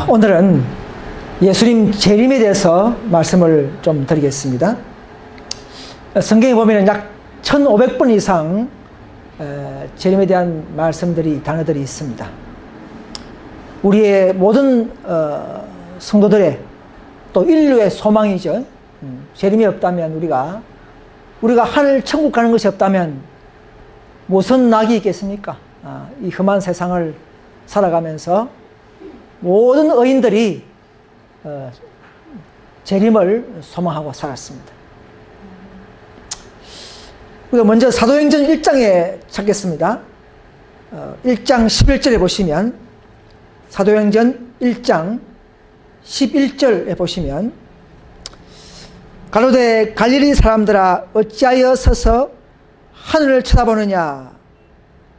오늘은 예수님 재림에 대해서 말씀을 좀 드리겠습니다. 성경에 보면 약 1500번 이상 재림에 대한 말씀들이, 단어들이 있습니다. 우리의 모든 성도들의 또 인류의 소망이죠. 재림이 없다면 우리가 하늘 천국 가는 것이 없다면 무슨 낙이 있겠습니까? 이 험한 세상을 살아가면서 모든 의인들이 재림을 소망하고 살았습니다. 우리가 먼저 사도행전 1장에 찾겠습니다. 1장 11절에 보시면, 사도행전 1장 11절에 보시면, 가로되 갈릴리 사람들아 어찌하여 서서 하늘을 쳐다보느냐.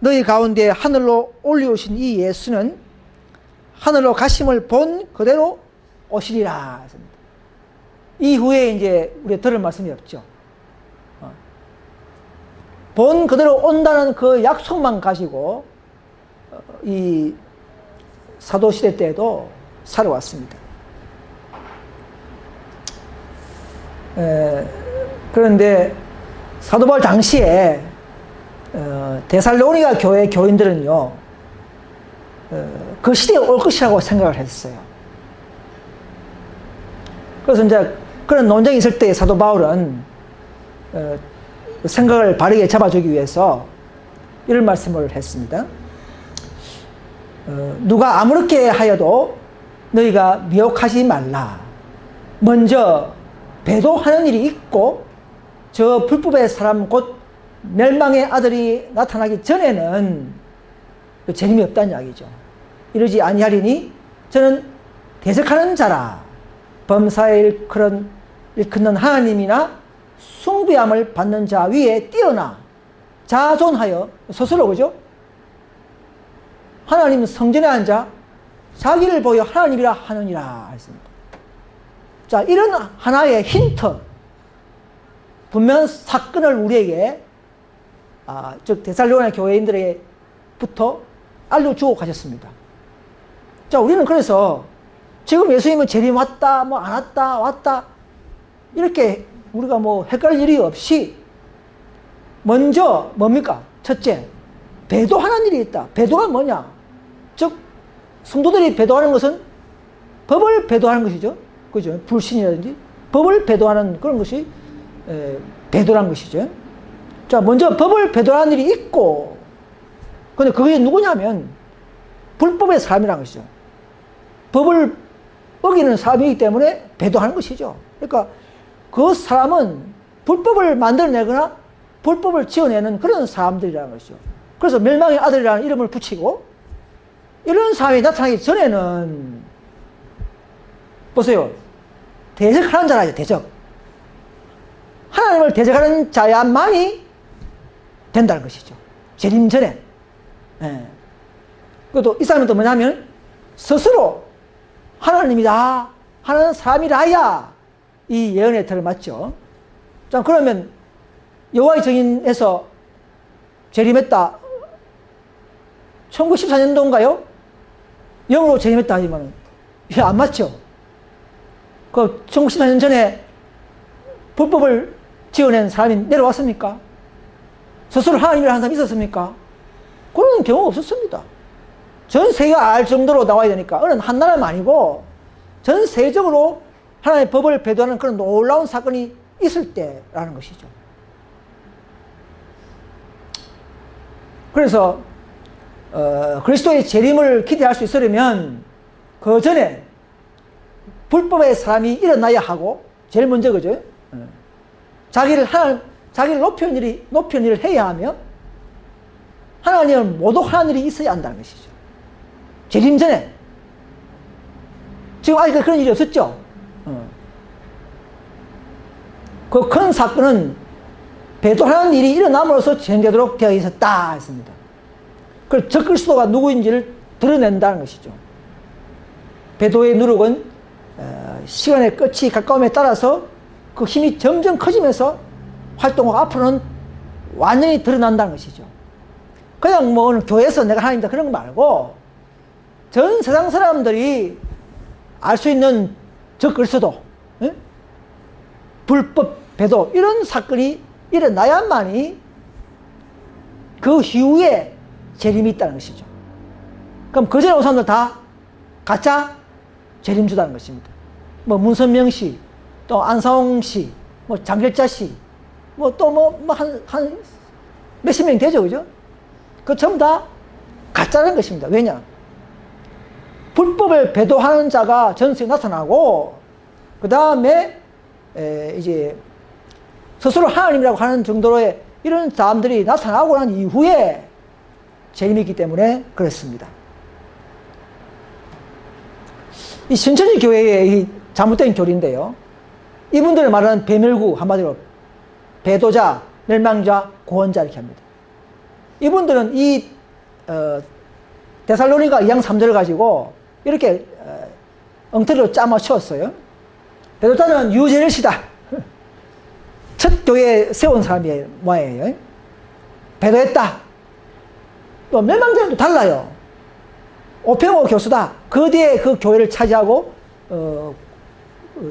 너희 가운데 하늘로 올리우신 이 예수는 하늘로 가심을 본 그대로 오시리라. 이후에 이제 우리가 들을 말씀이 없죠. 본 그대로 온다는 그 약속만 가지고 이 사도시대 때에도 살아왔습니다. 그런데 사도 바울 당시에 데살로니가 교회 교인들은요, 그 시대에 올 것이라고 생각을 했어요. 그래서 이제 그런 논쟁이 있을 때 사도 바울은 생각을 바르게 잡아주기 위해서 이런 말씀을 했습니다. 누가 아무렇게 하여도 너희가 미혹하지 말라. 먼저 배도하는 일이 있고 저 불법의 사람 곧 멸망의 아들이 나타나기 전에는 재림이 없다는 이야기죠. 이러지 아니하리니 저는 대적하는 자라. 범사에 일컫는 하나님이나 숭배함을 받는 자 위에 뛰어나 자존하여 스스로, 그죠? 하나님 성전에 앉아 자기를 보여 하나님이라 하느니라 했습니다. 자, 이런 하나의 힌트, 분명한 사건을 우리에게 즉 데살로니가 교회인들에게부터 알려주고 가셨습니다. 자, 우리는 그래서 지금 예수님은 재림 왔다, 뭐 안 왔다, 왔다, 이렇게 우리가 뭐 헷갈릴 일이 없이 먼저 뭡니까? 첫째, 배도하는 일이 있다. 배도가 뭐냐? 즉 성도들이 배도하는 것은 법을 배도하는 것이죠. 그죠? 불신이라든지 법을 배도하는 그런 것이 배도라는 것이죠. 자, 먼저 법을 배도하는 일이 있고, 근데 그게 누구냐면 불법의 사람이라는 것이죠. 법을 어기는 사람이기 때문에 배도하는 것이죠. 그러니까 그 사람은 불법을 만들어내거나 불법을 지어내는 그런 사람들이라는 것이죠. 그래서 멸망의 아들이라는 이름을 붙이고, 이런 사람이 나타나기 전에는 보세요. 대적하는 자라죠. 대적. 하나님을 대적하는 자야만이 된다는 것이죠. 재림 전에. 그것도 이 사람은 또 뭐냐면 스스로 하나님이다 하는 사람이라야 이 예언의 틀을 맞죠. 자, 그러면 여호와의 증인에서 재림했다. 1914년도인가요? 영으로 재림했다 하지만 이게 안 맞죠. 그 1914년 전에 불법을 지어낸 사람이 내려왔습니까? 스스로 하나님이라 하는 사람이 있었습니까? 그런 경우가 없었습니다. 전 세계가 알 정도로 나와야 되니까, 어느 한 나라만 아니고 전 세계적으로 하나님의 법을 배도하는 그런 놀라운 사건이 있을 때라는 것이죠. 그래서 그리스도의 재림을 기대할 수 있으려면 그 전에 불법의 사람이 일어나야 하고, 제일 먼저, 그죠? 자기를 높이는 일을 해야 하며, 하나님을 모독하는 일이 있어야 한다는 것이죠. 재림 전에. 지금 아직 그런 일이 없었죠? 그 큰 사건은 배도하는 일이 일어남으로써 진행되도록 되어 있었다 했습니다. 그 적그리스도가 누구인지를 드러낸다는 것이죠. 배도의 누룩은 시간의 끝이 가까움에 따라서 그 힘이 점점 커지면서 활동하고 앞으로는 완전히 드러난다는 것이죠. 그냥 뭐 교회에서 내가 하나님이다 그런 거 말고 전 세상 사람들이 알 수 있는 적글서도, 예? 불법 배도, 이런 사건이 일어나야만이 그 이후에 재림이 있다는 것이죠. 그럼 그 전에 온 사람들 다 가짜 재림주다는 것입니다. 뭐 문선명 씨, 또 안사홍 씨, 뭐 장길자 씨, 뭐 또 한 몇십 명 되죠, 그죠? 그 전부 다 가짜라는 것입니다. 왜냐? 불법을 배도하는 자가 전세에 나타나고, 그 다음에 이제 스스로 하나님이라고 하는 정도로의 이런 사람들이 나타나고 난 이후에 재림이 있기 때문에 그렇습니다. 이 신천지 교회의 이 잘못된 교리인데요. 이분들을 말하는 배멸구, 한마디로 배도자, 멸망자, 구원자 이렇게 합니다. 이분들은 이 데살로니가 2장 3절을 가지고 이렇게 엉터리로 짜맞추었어요. 배도자는 유제일시다. 첫 교회 세운 사람이 뭐예요? 배도했다. 또 멸망자는 또 달라요. 오평호 교수다. 그 뒤에 그 교회를 차지하고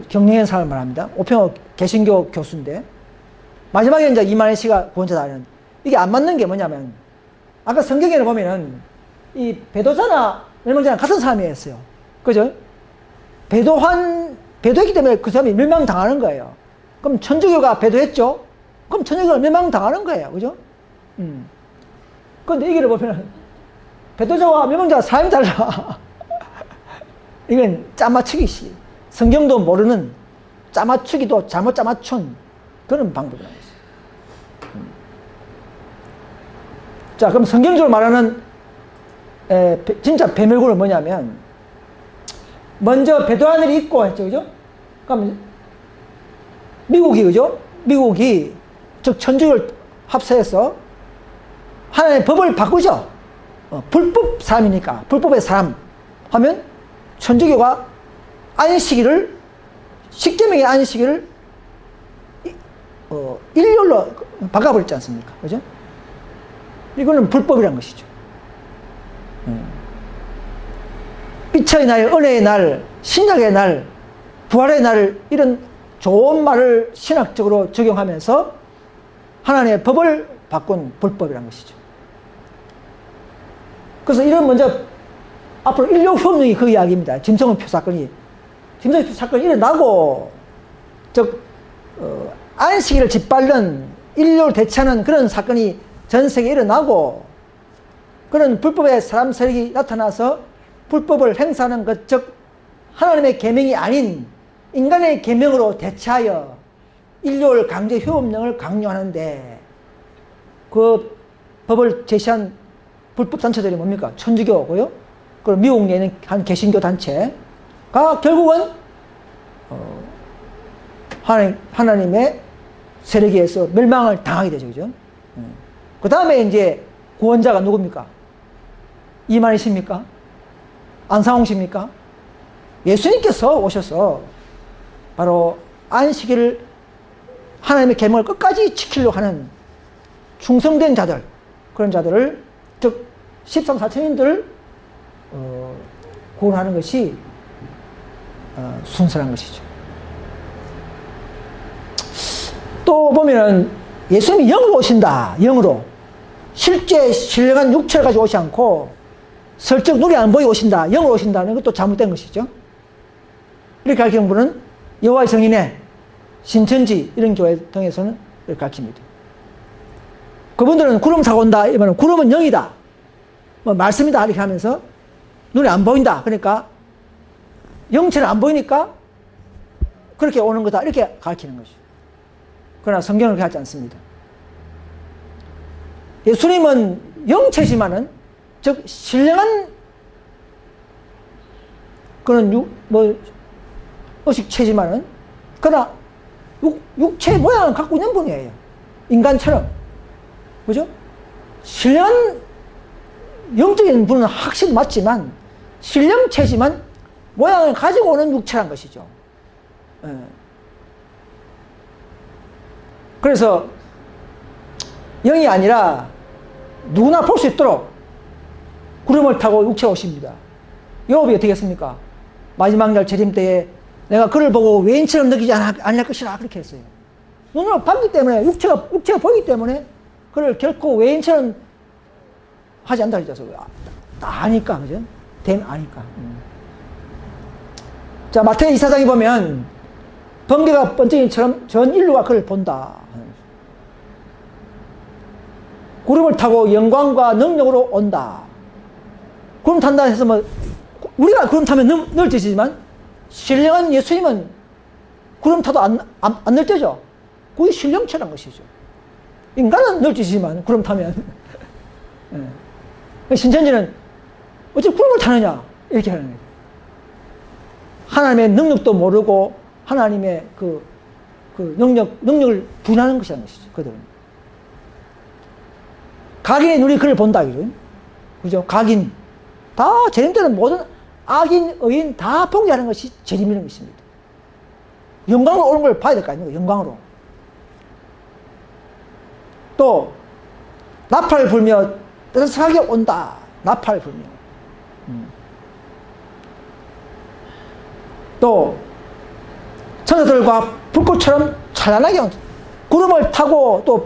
경영한 사람을 말합니다. 오평호 개신교 교수인데 마지막에 이제 이만희 씨가 구원자다는, 이게 안 맞는 게 뭐냐면, 아까 성경에는 보면은 이 배도자나 멸망자는 같은 사람이었어요. 그죠? 배도했기 때문에 그 사람이 멸망당하는 거예요. 그럼 천주교가 배도했죠? 그럼 천주교가 멸망당하는 거예요. 그죠? 그런데 이게 보면은 배도자와 멸망자가 사람이 달라. 이건 짜맞추기시. 성경도 모르는 짜맞추기도 잘못 짜맞춘 그런 방법이라는 것이죠. 자, 그럼 성경적으로 말하는 진짜 배멸구는 뭐냐면, 먼저 배도한 일이 있고 했죠, 그죠? 그럼 미국이, 그죠? 미국이 즉 천주교를 합세해서 하나님의 법을 바꾸죠. 불법 사람이니까, 불법의 사람 하면 천주교가 안식일을, 십계명의 안식일을 일요일로 바꿔버렸지 않습니까? 그죠? 이거는 불법이란 것이죠. 빛의 날, 은혜의 날, 신약의 날, 부활의 날, 이런 좋은 말을 신학적으로 적용하면서 하나님의 법을 바꾼 불법이란 것이죠. 그래서 이런 먼저 앞으로 인류혁명이 그 이야기입니다. 짐승의표 사건이. 짐승의표 사건이 일어나고, 즉 안식일을 짓밟는, 인류를 대체하는 그런 사건이 전 세계에 일어나고, 그런 불법의 사람 세력이 나타나서 불법을 행사하는 것, 즉 하나님의 계명이 아닌 인간의 계명으로 대체하여 인류를 강제 휴업령을 강요하는데, 그 법을 제시한 불법 단체들이 뭡니까? 천주교고요. 그리고 미국에 있는 한 개신교 단체가 결국은 하나님의 세력에 의해서 멸망을 당하게 되죠. 그죠? 그 다음에 이제 구원자가 누굽니까? 이만희십니까? 안상홍십니까? 예수님께서 오셔서 바로 안식일을, 하나님의 계명을 끝까지 지키려고 하는 충성된 자들, 그런 자들을, 즉 13, 4천인들을 구원하는 것이 순서란 것이죠. 또 보면은 예수님이 영으로 오신다. 영으로. 실제 신령한 육체를 가지고 오지 않고 슬쩍 눈이 안 보이고 오신다. 영으로 오신다는 것도 잘못된 것이죠. 이렇게 가르치는 분은 여호와의 증인의 신천지 이런 교회 등에서는 이렇게 가르칩니다. 그분들은 구름 타고 온다. 이러면 구름은 영이다. 뭐 말씀이다. 이렇게 하면서 눈이 안 보인다. 그러니까 영체는 안 보이니까 그렇게 오는 거다. 이렇게 가르치는 것이죠. 그러나 성경은 그렇게 하지 않습니다. 예수님은 영체지만은, 즉 신령한 그런 의식체지만은, 그러나 육체 모양을 갖고 있는 분이에요. 인간처럼. 그죠? 신령한 영적인 분은 확실히 맞지만 신령체지만 모양을 가지고 오는 육체란 것이죠. 그래서 영이 아니라 누구나 볼 수 있도록 구름을 타고 육체가 오십니다. 욥이 어떻게 했습니까? 마지막 날 재림 때에 내가 그를 보고 외인처럼 느끼지 않을 것이라 그렇게 했어요. 눈으로 봤기 때문에 육체가 보이기 때문에 그를 결코 외인처럼 하지 않다 그랬죠. 아니까 그죠? 아니까. 자, 마태의 2사장에 보면 번개가 번쩍이처럼 전 인류가 그를 본다. 구름을 타고 영광과 능력으로 온다. 구름 탄다 해서 뭐 우리가 구름 타면 널뛰지만 신령한 예수님은 구름 타도 안 널뛰죠. 그게 신령체란 것이죠. 인간은 널뛰지만 구름 타면 신천지는 어째 구름을 타느냐 이렇게 하는 거예요. 하나님의 능력도 모르고 하나님의 그 능력을 부인하는 것이라는 것이죠. 그들은 각인의 눈이 그를 본다 이죠. 그죠? 각인 다 재림 때는 모든 악인 의인 다 포기하는 것이 재림이라는 것입니다. 영광으로 오는 걸 봐야 될 거 아닙니까? 영광으로. 또 나팔을 불며 뜨뜻하게 온다. 나팔을 불며. 또 천사들과 불꽃처럼 찬란하게 온다. 구름을 타고 또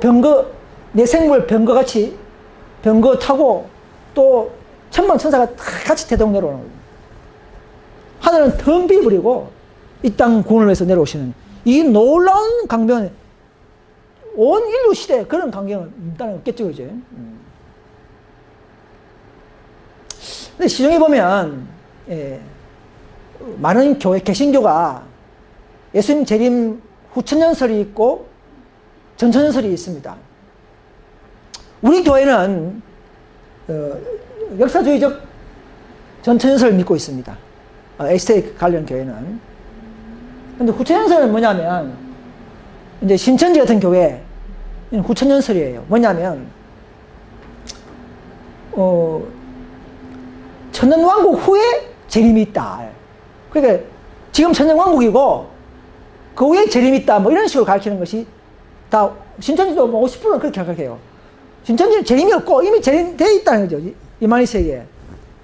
내생물 병거같이 병거 타고 또 천만 천사가 같이 대동 내려오는 거예요. 하늘은 텅 비버리고 이 땅 구원을 위해서 내려오시는 이 놀라운 강변, 온 인류 시대에 그런 광경은 일단 없겠죠, 그죠? 근데 시중에 보면, 많은 개신교가 예수님 재림 후천년설이 있고 전천년설이 있습니다. 우리 교회는, 역사주의적 전천년설을 믿고 있습니다. 에스테이 관련 교회는. 근데 후천년설은 뭐냐면, 이제 신천지 같은 교회, 후천년설이에요. 뭐냐면, 천년왕국 후에 재림이 있다. 그러니까 지금 천년왕국이고, 그 후에 재림이 있다. 뭐 이런 식으로 가르치는 것이 다, 신천지도 뭐 50%는 그렇게 가르쳐요. 신천지는 재림이 없고 이미 재림되어 있다는 거죠. 이만희 세계에.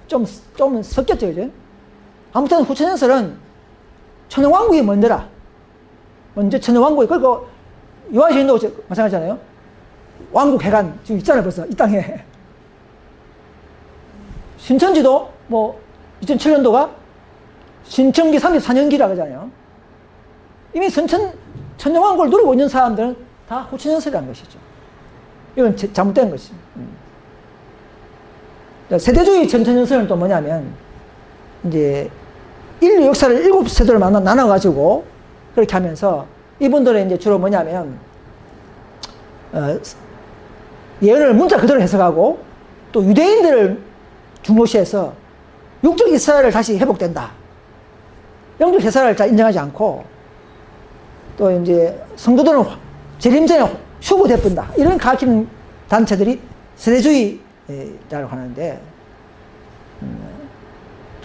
좀 섞였죠, 그죠? 아무튼 후천년설은 천년왕국이 먼저라. 먼저 천년왕국이, 그리고 요한시인도 마찬가지잖아요. 왕국 해관, 지금 있잖아요, 벌써. 이 땅에. 신천지도 뭐, 2007년도가 신천기 34년기라 그러잖아요. 이미 천년왕국을 누리고 있는 사람들은 다 후천년설이라는 것이죠. 이건 잘못된 것이죠. 세대주의 전천년설은 또 뭐냐면, 이제, 인류 역사를 7세대로 나눠가지고, 그렇게 하면서, 이분들은 이제 주로 뭐냐면, 예언을 문자 그대로 해석하고, 또 유대인들을 중요시해서, 육적 이스라엘을 다시 회복된다. 영적 이스라엘을 잘 인정하지 않고, 또 이제 성도들은 재림 전에 휴고되뿐다. 이런 가르치는 단체들이 세대주의라고 하는데,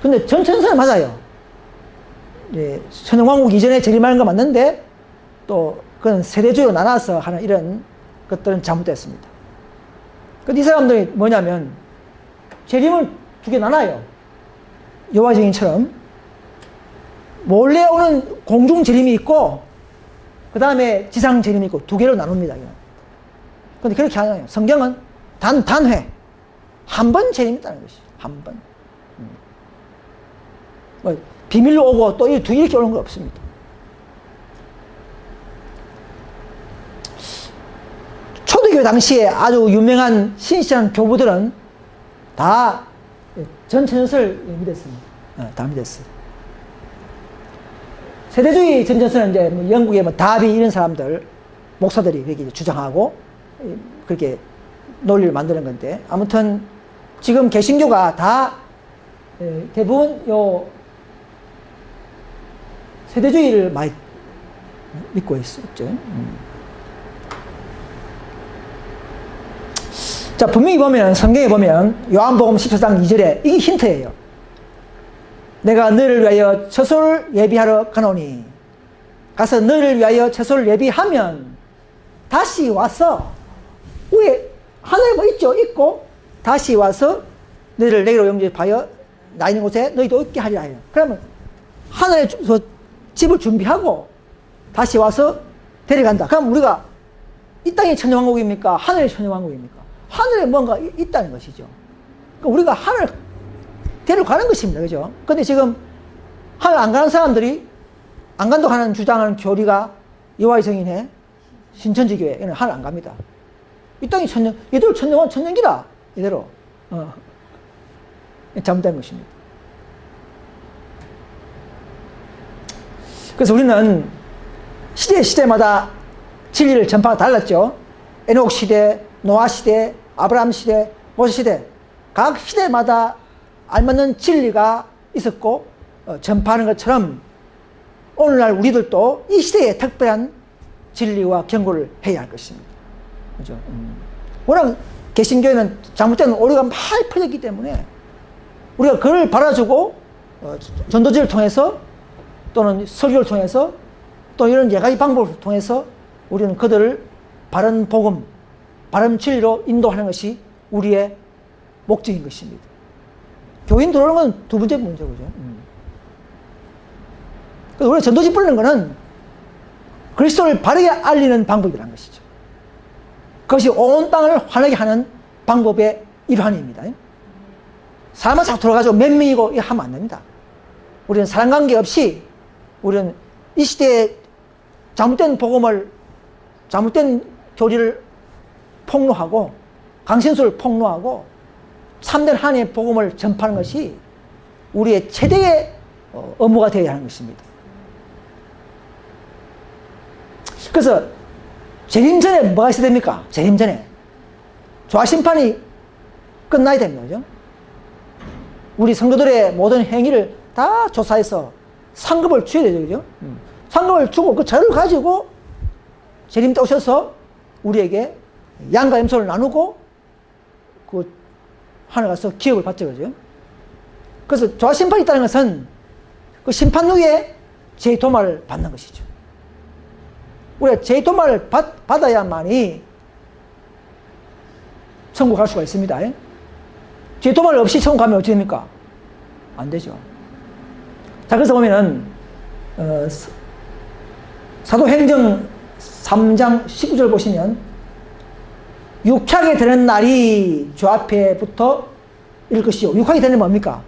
근데 전천선은 맞아요. 예, 천년왕국 이전에 재림하는 건 맞는데, 또 그건 세대주의로 나눠서 하는 이런 것들은 잘못됐습니다. 근데 이 사람들이 뭐냐면, 재림을 두 개 나눠요. 여호와 증인처럼. 몰래 오는 공중 재림이 있고, 그 다음에 지상 재림이 있고, 두 개로 나눕니다. 근데 그렇게 안 해요. 성경은 단회. 한 번 재림이 있다는 것이죠. 한 번. 뭐 비밀로 오고 또 이렇게 오는 거 없습니다. 초대교회 당시에 아주 유명한 신실한 교부들은 다 전천년설을 믿었습니다. 다 믿었어요. 세대주의 전천년설은 이제 뭐 영국의 뭐 다비 이런 사람들, 목사들이 그렇게 주장하고 그렇게 논리를 만드는 건데, 아무튼 지금 개신교가 다 대부분 요 세대주의를 많이 믿고 있었죠. 자, 분명히 보면, 성경에 보면, 요한복음 14장 2절에 이게 힌트예요. 내가 너희를 위하여 처소를 예비하러 가노니, 가서 너희를 위하여 처소를 예비하면 다시 와서, 위에 하늘에 뭐 있죠? 있고, 다시 와서 너희를 내게로 영접하여 나 있는 곳에 너희도 있게 하리라 해요. 그러면 하늘에서 집을 준비하고 다시 와서 데려간다. 그럼 우리가 이 땅이 천년왕국입니까? 하늘이 천년왕국입니까? 하늘에 뭔가 있다는 것이죠. 그러니까 우리가 하늘 데려가는 것입니다. 그죠? 근데 지금 하늘 안 가는 사람들이 안 간다고 하는 주장하는 교리가 여호와의 증인회, 신천지교회, 얘는 하늘 안 갑니다. 이 땅이 천년, 얘들 천년기라. 이대로. 잘못된 것입니다. 그래서 우리는 시대마다 진리를 전파가 달랐죠. 에녹 시대, 노아 시대, 아브라함 시대, 모세 시대. 각 시대마다 알맞는 진리가 있었고 전파하는 것처럼 오늘날 우리들도 이 시대에 특별한 진리와 경고를 해야 할 것입니다. 그죠? 워낙 개신교에는 잘못된 오류가 많이 퍼졌기 때문에 우리가 그걸 바라주고 전도지를 통해서 또는 설교를 통해서 또 이런 여러 가지 방법을 통해서 우리는 그들을 바른 복음, 바른 진리로 인도하는 것이 우리의 목적인 것입니다. 교인 들어오는 건 두 번째 문제죠. 그래서 우리가 전도지 뿌리는 것은 그리스도를 바르게 알리는 방법이라는 것이죠. 그것이 온 땅을 환하게 하는 방법의 일환입니다. 사람만 자꾸 들어가지고 몇 명이고 이거 하면 안 됩니다. 우리는 사람 관계 없이 우리는 이 시대에 잘못된 복음을, 잘못된 교리를 폭로하고 강신수를 폭로하고 참된 하나님의 복음을 전파하는 것이 우리의 최대의 업무가 되어야 하는 것입니다. 그래서 재림 전에 뭐가 있어야 됩니까? 재림 전에 조화심판이 끝나야 됩니다. 그죠? 우리 성도들의 모든 행위를 다 조사해서 상급을 줘야 되죠. 그죠? 상급을 주고 그 자료를 가지고 재림 때 오셔서 우리에게 양과 염소를 나누고 그 하늘 가서 기업을 받죠. 그죠? 그래서 조화심판이 있다는 것은 그 심판 후에 제 도말을 받는 것이죠. 우리가 제 도말을 받아야만이 천국 갈 수가 있습니다. 제 도말 없이 천국 가면 어떻게 됩니까? 안 되죠. 자, 그래서 보면은 사도행정 3장 19절 보시면 육하게 되는 날이 주 앞에부터 이럴 것이요. 육하게 되는 뭡니까?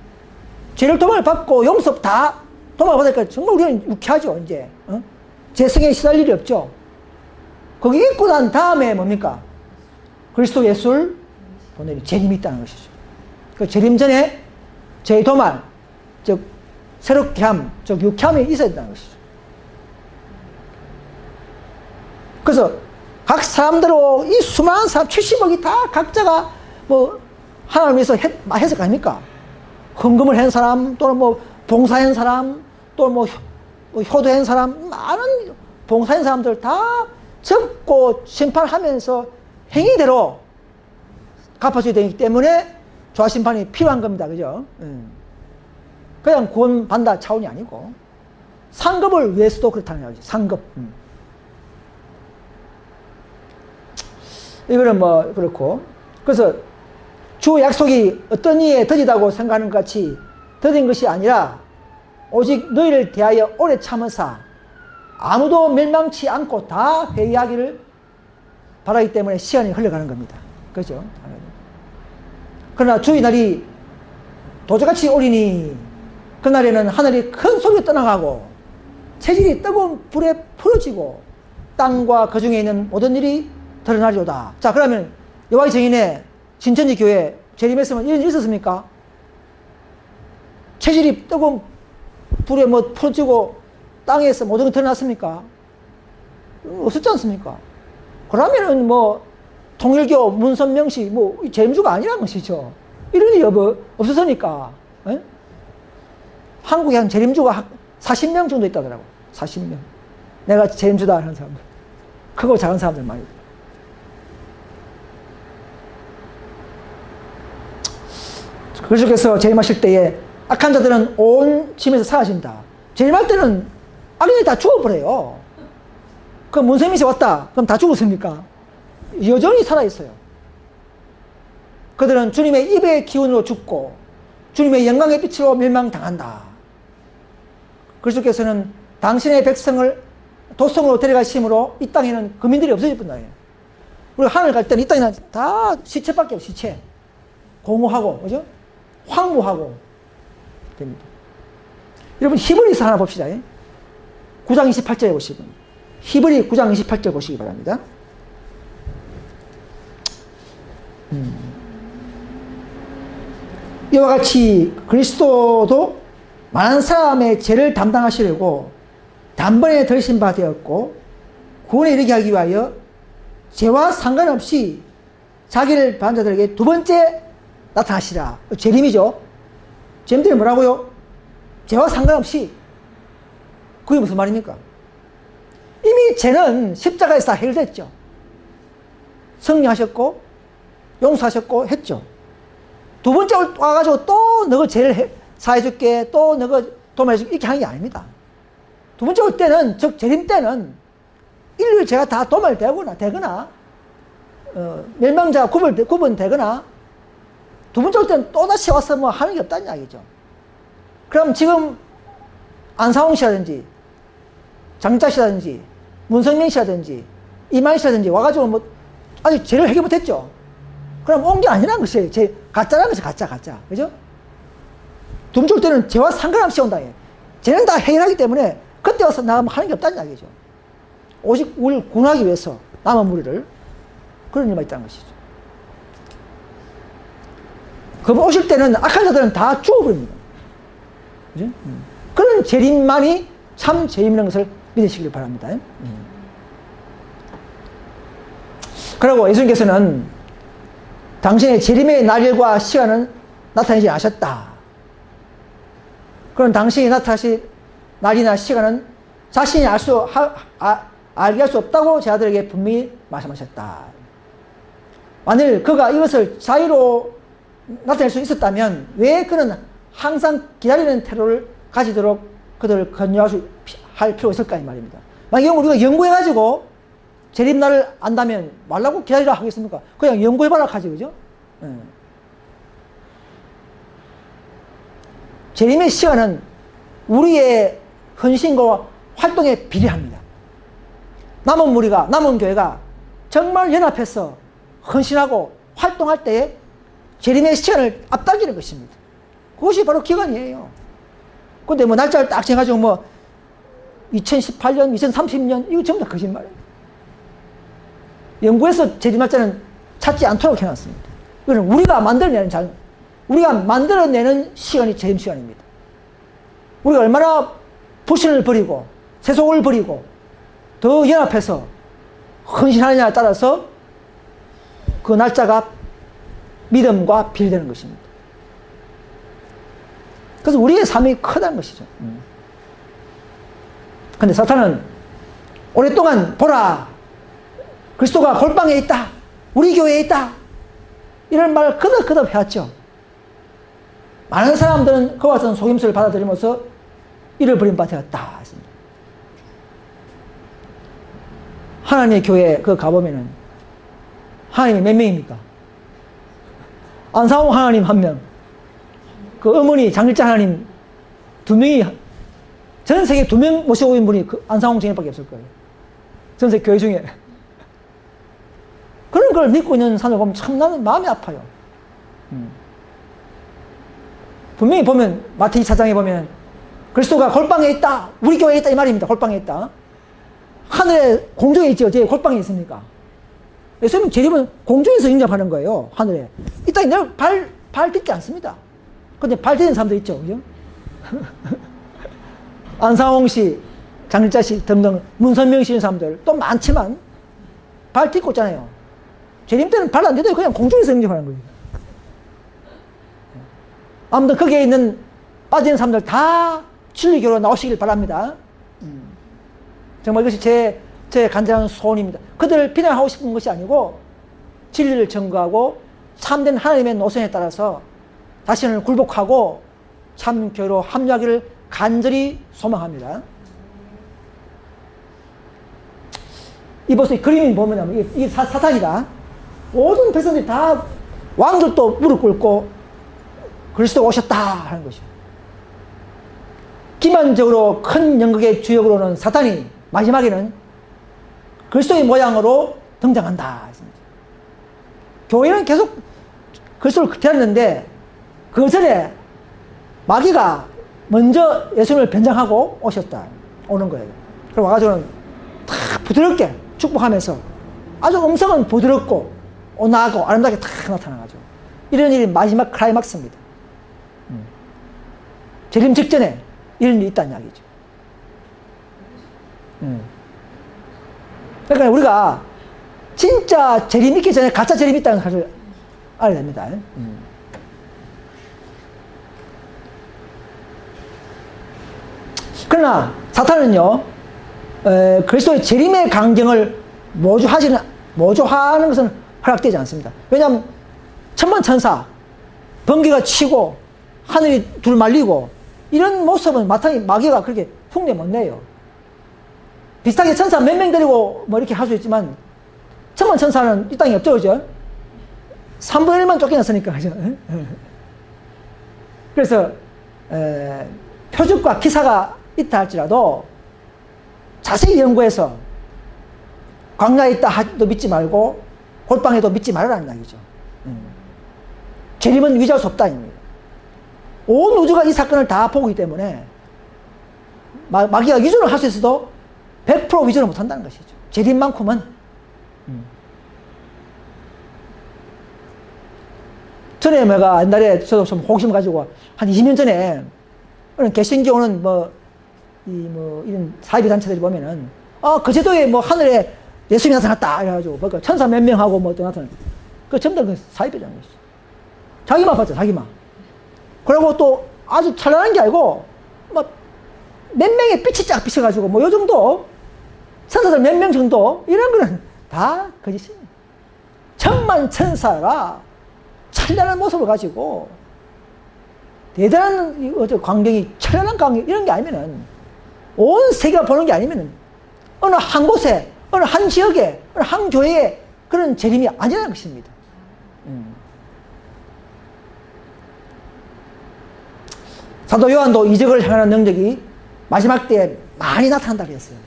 죄를 도말을 받고 용서 다 도말 받으니까 정말 우리는 유쾌하죠. 이제 재성에 시달 일이 없죠. 거기 있고 난 다음에 뭡니까? 그리스도 예수를 보내는 재림이 있다는 것이죠. 그 재림 전에 죄의 도말, 즉 새롭게 함, 즉 유쾌함이 있어야 된다는 것이죠. 그래서 각 사람대로 이 수많은 사람 70억이 다 각자가 뭐 하나님을 위해서 해석 아닙니까? 헌금을 한 사람, 또는 뭐 봉사한 사람, 또는 뭐 효도한 사람, 많은 봉사한 사람들 다 접고 심판하면서 행위대로 갚아줘야 되기 때문에 조화심판이 필요한 겁니다. 그죠? 그냥 구원받는다 차원이 아니고 상급을 위해서도 그렇다는 거죠. 상급. 이거는 뭐 그렇고, 그래서 주 약속이 어떤 이에 더디다고 생각하는 것 같이 더딘 것이 아니라 오직 너희를 대하여 오래 참으사 아무도 멸망치 않고 다 회개하기를 바라기 때문에 시간이 흘러가는 겁니다. 그렇죠? 그러나 주의 날이 도저같이 오리니 그날에는 하늘이 큰 소리로 떠나가고 체질이 뜨거운 불에 풀어지고 땅과 그 중에 있는 모든 일이 드러나리로다. 자, 그러면 여호와의 증인의 신천지 교회 재림했으면 이런 일이 있었습니까? 체질이 뜨거운 불에 뭐 풀어지고 땅에서 모든 게 드러났습니까? 없었지 않습니까? 그러면은 뭐 통일교 문선명씨 뭐 재림주가 아니라는 것이죠. 이런 일이 없었으니까. 에? 한국에 한 재림주가 40명 정도 있다더라고. 40명. 내가 재림주다 하는 사람들. 크고 작은 사람들 많이. 그래서 재림하실 때에 악한 자들은 온 짐에서 사라진다. 재림할 때는 악인이 다 죽어버려요. 그 문세민씨 왔다. 그럼 다 죽었습니까? 여전히 살아있어요. 그들은 주님의 입의 기운으로 죽고 주님의 영광의 빛으로 멸망당한다. 그리스도께서는 당신의 백성을 도성으로 데려가심으로 이 땅에는 거민들이 없어질 뿐다. 우리가 하늘 갈 때는 이 땅에는 다 시체밖에 없어. 시체. 공허하고, 그죠? 황무하고 됩니다. 여러분 히브리서 하나 봅시다. 9장 28절에 보시면 히브리 9장 28절 보시기 바랍니다. 이와 같이 그리스도도 많은 사람의 죄를 담당하시려고 단번에 들으신 바 되었고 구원에 이르게 하기 위하여 죄와 상관없이 자기를 받은 자들에게 두 번째 나타나시라. 재림이죠. 재림들이 뭐라고요? 죄와 상관없이. 그게 무슨 말입니까? 이미 죄는 십자가에서 다 해결됐죠. 승리하셨고 용서하셨고 했죠. 두 번째 와가지고 또 너가 죄를 사해줄게, 또 너가 도말해줄게 이렇게 하는 게 아닙니다. 두 번째 올 때는, 즉 재림 때는 인류의 죄가 다 도말되거나 멸망자가 구분되거나 두 번째 올 때는 또다시 와서 뭐 하는 게 없다는 이야기죠. 그럼 지금 안상홍 씨라든지 장자 씨라든지 문성명 씨라든지 이만 씨라든지 와가지고 뭐 아직 죄를 해결 못했죠. 그럼 온 게 아니라는 것이에요. 가짜라는 것이 가짜. 그죠? 두 번째 올 때는 죄와 상관없이 온다. 죄는 다 해결하기 때문에 그때 와서 나가면 하는 게 없다는 이야기죠. 오직 우리를 구원하기 위해서 남은 무리를 그런 일만 있다는 것이죠. 그분 오실 때는 악한 자들은 다 죽어버립니다. 그죠? 그런 재림만이 참 재림이라는 것을 믿으시길 바랍니다. 그리고 예수님께서는 당신의 재림의 날과 시간은 나타내지 않으셨다. 그런 당신이 나타나실 날이나 시간은 자신이 알게 할 수 없다고 제 아들에게 분명히 말씀하셨다. 만일 그가 이것을 자유로 나타낼 수 있었다면 왜 그는 항상 기다리는 태도를 가지도록 그들을 권유할 필요가 있을까 이 말입니다. 만약에 우리가 연구해가지고 재림날을 안다면 말라고 기다리라 하겠습니까? 그냥 연구해봐라 하지, 그죠? 재림의 시간은 우리의 헌신과 활동에 비례합니다. 남은 무리가, 남은 교회가 정말 연합해서 헌신하고 활동할 때에 재림의 시간을 앞당기는 것입니다. 그것이 바로 기간이에요. 근데 뭐 날짜를 딱 정해가지고 뭐 2018년, 2030년 이거 전부 다 거짓말이에요. 연구에서 재림 날짜는 찾지 않도록 해놨습니다. 이거는 우리가 만들어내는 시간이 재림 시간입니다. 우리가 얼마나 불신을 버리고 세속을 버리고 더 연합해서 헌신하느냐에 따라서 그 날짜가 믿음과 비례되는 것입니다. 그래서 우리의 삶이 크다는 것이죠. 그런데 사탄은 오랫동안 보라, 그리스도가 골방에 있다, 우리 교회에 있다, 이런 말을 거듭 해왔죠. 많은 사람들은 그와 같은 속임수를 받아들이면서 잃어버린 바 되었다 했습니다. 하나님의 교회 그 가보면은 하나님이 몇 명입니까? 안상홍 하나님 한 명, 그 어머니 장일자 하나님 두 명이, 전 세계 두 명 모시고 있는 분이 그 안상홍 장인밖에 없을 거예요. 전 세계 교회 중에. 그런 걸 믿고 있는 사람을 보면 참 나는 마음이 아파요. 분명히 보면 마태이 4장에 보면 그리스도가 골방에 있다, 우리 교회에 있다 이 말입니다. 골방에 있다. 하늘에 공중에 있지 어디에 골방에 있습니까? 예수님 재림은 공중에서 영접하는 거예요. 하늘에. 이 땅에 늘 발 딛지 않습니다. 근데 발 딛는 사람도 있죠. 그죠? 안상홍 씨, 장일자 씨 등등 문선명 씨 사람들 또 많지만 발 딛고 있잖아요. 재림 때는 발 안 딛어요. 그냥 공중에서 영접하는 거예요. 아무튼 거기에 있는 빠지는 사람들 다 진리교로 나오시길 바랍니다. 정말 이것이 제 간절한 소원입니다. 그들을 비난하고 싶은 것이 아니고 진리를 전거하고 참된 하나님의 노선에 따라서 자신을 굴복하고 참교로 합류하기를 간절히 소망합니다. 이 벌써 그림이 보면 이 사탄이다. 모든 백성들이 다 왕들도 무릎 꿇고 그리스도가 오셨다 하는 것이죠. 기만적으로 큰 연극의 주역으로는 사탄이 마지막에는 그리스도의 모양으로 등장한다 했습니다. 교회는 계속 그리스도를 대했는데 그 전에 마귀가 먼저 예수님을 변장하고 오는 거예요. 그리고 와가지고는 탁 부드럽게 축복하면서 아주 음성은 부드럽고 온화하고 아름답게 탁 나타나가지고 이런 일이 마지막 클라이막스입니다. 재림 직전에 이런 일이 있다는 이야기죠. 그러니까 우리가 진짜 재림 있기 전에 가짜 재림이 있다는 사실을 알아야 됩니다. 그러나 사탄은요, 그리스도의 재림의 강경을 모조하는 것은 허락되지 않습니다. 왜냐하면 천만천사, 번개가 치고 하늘이 둘 말리고 이런 모습은 마귀가 그렇게 흉내 못 내요. 비슷하게 천사 몇 명 데리고 뭐 이렇게 할 수 있지만 천만천사는 이 땅에 없죠, 그죠? 3분의 1만 쫓겨났으니까, 그죠? 그래서 표적과 기사가 있다 할지라도 자세히 연구해서 광야에 있다 하도 믿지 말고 골방에도 믿지 말라는 이야기죠. 재림은 위조할 수 없다 입니다. 온 우주가 이 사건을 다 보기 때문에 마귀가 위조를 할 수 있어도 100% 위조를 못한다는 것이죠. 재림만큼은. 전에 내가 옛날에 저도 좀 호기심 가지고 한 20년 전에 개신교 오는 이런 사이비 단체들이 보면은 그 제도에 하늘에 예수님이 나타났다 이래가지고 그러니까 천사 몇 명하고 또 나타났다. 그 전부 다 사이비라는 것이죠. 자기만 봤죠, 자기만. 그리고 또 아주 찬란한 게 아니고 몇 명의 빛이 쫙 비쳐가지고 요 정도 천사들 몇 명 정도 이런 거는 다 거짓입니다. 천만 천사가 찬란한 모습을 가지고 대단한 광경이 찬란한 광경 이런 게 아니면은 온 세계가 보는 게 아니면은 어느 한 곳에 어느 한 지역에 어느 한 교회에 그런 재림이 아니라는 것입니다. 사도 요한도 이적을 행하는 능력이 마지막 때에 많이 나타난다고 했어요.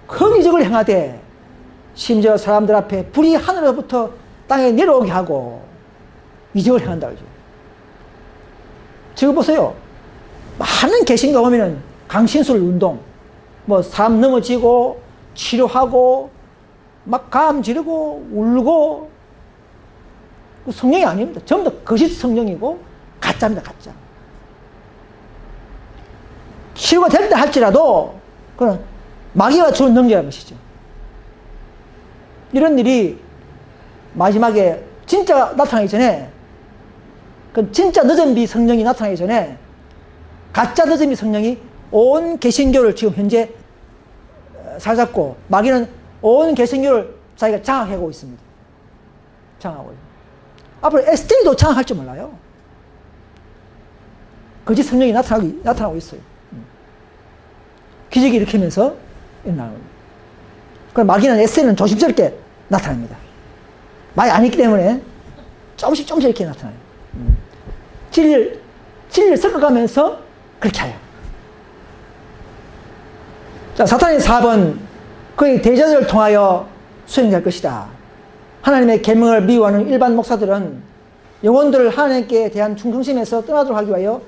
큰 이적을 행하되 심지어 사람들 앞에 불이 하늘로부터 땅에 내려오게 하고 이적을 행한다고 하죠. 지금 보세요. 많은 개신가 보면은 강신술 운동, 사람 넘어지고 치료하고 막 감 지르고 울고 성령이 아닙니다. 전부 다 거짓 성령이고 가짜입니다. 가짜. 치료가 된다 할지라도 그건 마귀가 주는 능력이라는 것이죠. 이런 일이 마지막에 진짜 나타나기 전에 그 진짜 늦은비 성령이 나타나기 전에 가짜 늦은비 성령이 온 개신교를 지금 현재 사로잡고 마귀는 온 개신교를 자기가 장악하고 있습니다. 장악하고 있습니다. 앞으로 SD도 장악할 줄 몰라요. 거짓 성령이 나타나고 있어요. 기적이 일으키면서 일어나는 겁니다. 그럼 마귀는 SD는 조심스럽게 나타납니다. 많이 아니기 때문에 조금씩 이렇게 나타나요. 진리를 섞어가면서 그렇게 해요. 자, 사탄의 사업은 그의 대적을 통하여 수행될 것이다. 하나님의 계명을 미워하는 일반 목사들은 영혼들을 하나님께 대한 충성심에서 떠나도록 하기 위하여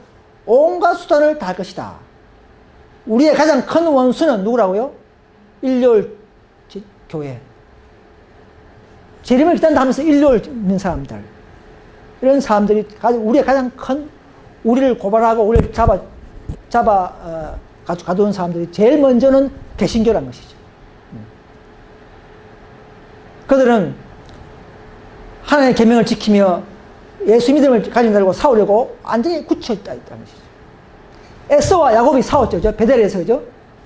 온갖 수단을 다할 것이다. 우리의 가장 큰 원수는 누구라고요? 일요일 교회. 재림을 기다린다 하면서 일요일 있는 사람들. 이런 사람들이 우리의 가장 큰, 우리를 고발하고 우리를 가두는 사람들이 제일 먼저는 개신교라는 것이죠. 그들은 하나님의 계명을 지키며 예수 믿음을 가진 자들과 싸우려고 완전히 굳혀있다는 것이죠. 에서와 야곱이 싸웠죠. 베델에서, 그죠?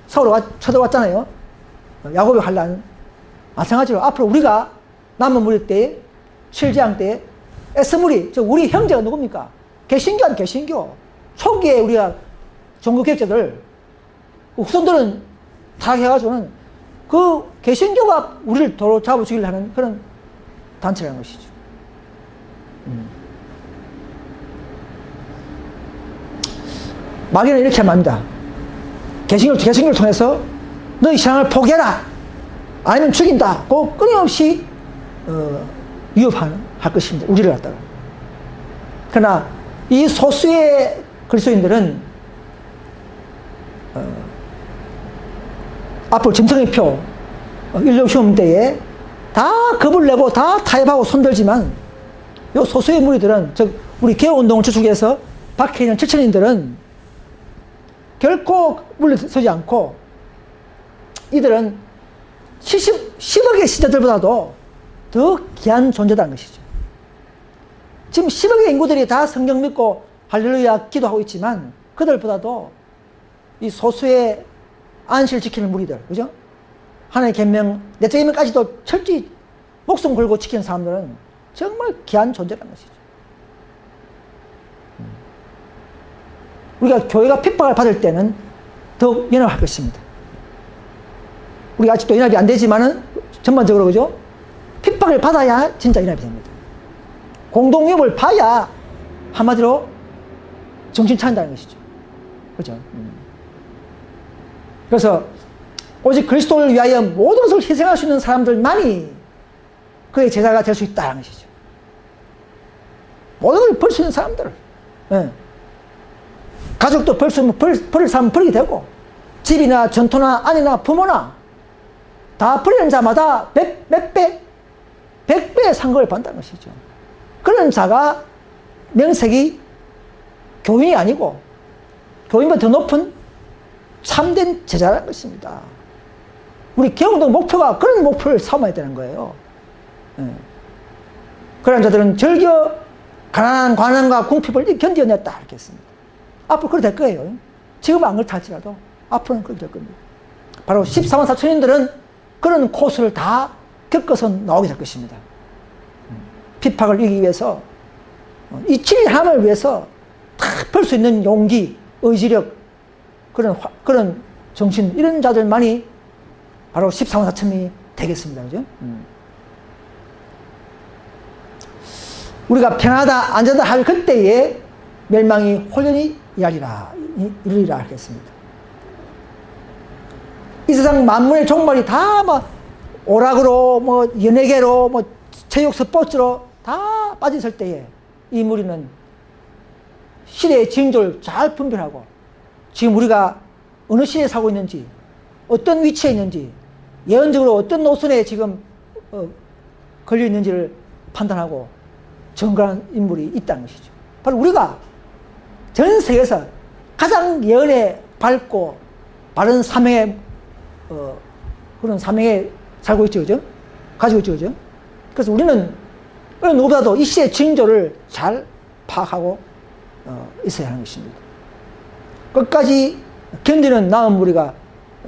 사울이 쳐들어왔잖아요. 야곱이 환란. 마찬가지로 앞으로 우리가 남은 무리 때, 7재앙 때, 에스무리, 우리 형제가 누굽니까? 개신교 아니 개신교. 초기에 우리가 종교개혁자들, 후손들은 다 해가지고는 그 개신교가 우리를 도로 잡아 주기를 하는 그런 단체라는 것이죠. 마귀는 이렇게 말합니다. 개신교를 통해서 너희 신앙을 포기해라, 아니면 죽인다, 그 끊임없이 위협할 것입니다. 우리를 갖다가. 그러나 이 소수의 그리스도인들은 앞으로 짐승의 표 인류 시험 때에 다 겁을 내고 다 타협하고 손들지만, 요 소수의 무리들은, 즉 우리 개혁운동을 주축해서 박해 있는 지천인들은 결코 물러서지 않고, 이들은 10억의 신자들보다도 더 귀한 존재다는 것이죠. 지금 10억의 인구들이 다 성경 믿고 할렐루야 기도하고 있지만, 그들보다도 이 소수의 안식을 지키는 무리들, 그죠? 하나님의 계명, 내적 계명까지도 철저히 목숨 걸고 지키는 사람들은 정말 귀한 존재라는 것이죠. 우리가 교회가 핍박을 받을 때는 더욱 연합할 것입니다. 우리가 아직도 연합이 안 되지만은 전반적으로, 그죠? 핍박을 받아야 진짜 연합이 됩니다. 공동위협을 봐야 한마디로 정신 차린다는 것이죠. 그죠? 그래서 오직 그리스도를 위하여 모든 것을 희생할 수 있는 사람들만이 그의 제자가 될 수 있다는 것이죠. 모든 걸 버릴 수 있는 사람들. 예. 가족도 버릴 사람은 버리게 되고, 집이나 전토나 아내나 부모나 다 버리는 자마다 몇 배? 100배의 상급을 받는다는 것이죠. 그런 자가 명색이 교인이 아니고 교인보다 더 높은 참된 제자라는 것입니다. 우리 개혁운동 목표가 그런 목표를 삼아야 되는 거예요. 예. 그런 자들은 절겨 가난한 관원과 궁핍을 견뎌냈다, 이렇게 했습니다. 앞으로 그렇게 될 거예요. 지금은 안 그렇다 할지라도 앞으로는 그렇게 될 겁니다. 바로 14만 4천인들은 그런 코스를 다 겪어서 나오게 될 것입니다. 핍박을 이기기 위해서, 이 진리 하나님을 위해서 다 펼 수 있는 용기, 의지력, 그런 정신, 이런 자들만이 바로 14만 4천이 되겠습니다. 그죠? 우리가 평안하다, 안전하다 할 그때에 멸망이 홀연히 이르리라 하겠습니다. 이 세상 만물의 종말이 다 오락으로, 연예계로, 체육 스포츠로 다 빠졌을 때에 이 무리는 시대의 징조를 잘 분별하고, 지금 우리가 어느 시대에 살고 있는지, 어떤 위치에 있는지, 예언적으로 어떤 노선에 지금 걸려 있는지를 판단하고 정갈한 인물이 있다는 것이죠. 바로 우리가 전 세계에서 가장 예언에 밝고 바른 사명에 그런 사명에 살고 있죠, 그죠? 가지고 있죠, 그죠? 그래서 우리는 어느 누구보다도 이 시대의 징조를 잘 파악하고 있어야 하는 것입니다. 끝까지 견디는 나은 무리가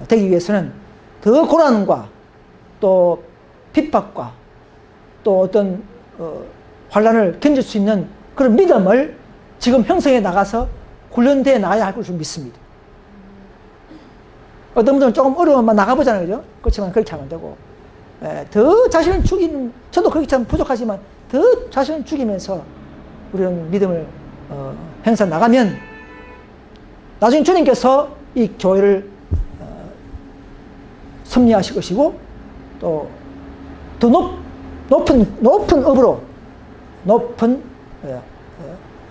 되기 위해서는 더 고난과 또 핍박과 또 어떤 환난을 견딜 수 있는 그런 믿음을 지금 형성해 나가서 훈련되어 나가야 할 것을 믿습니다. 어떤 분들은 조금 어려우면 나가보잖아요, 그죠? 그렇지만 그렇게 하면 안 되고, 더 자신을 죽이는, 저도 그렇게 참 부족하지만 더 자신을 죽이면서 우리는 믿음을 행사 나가면 나중에 주님께서 이 교회를 섭리하실 것이고, 또 더 높은 업으로,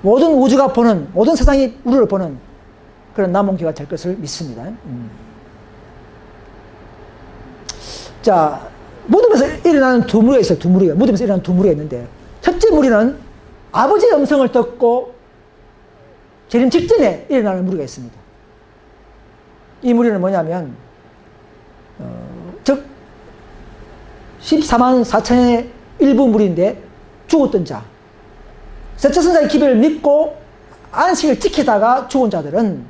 모든 우주가 보는, 모든 세상이 우리를 보는 그런 남은 교회가 될 것을 믿습니다. 자, 무덤에서 일어나는 두 무리가 있어요. 두 무리가. 무덤에서 일어나는 두 무리가 있는데, 첫째 무리는 아버지의 음성을 듣고 재림 직전에 일어나는 무리가 있습니다. 이 무리는 뭐냐면, 즉 14만 4천의 일부 무리인데, 죽었던 자, 셋째 선자의 기별을 믿고 안식을 지키다가 죽은 자들은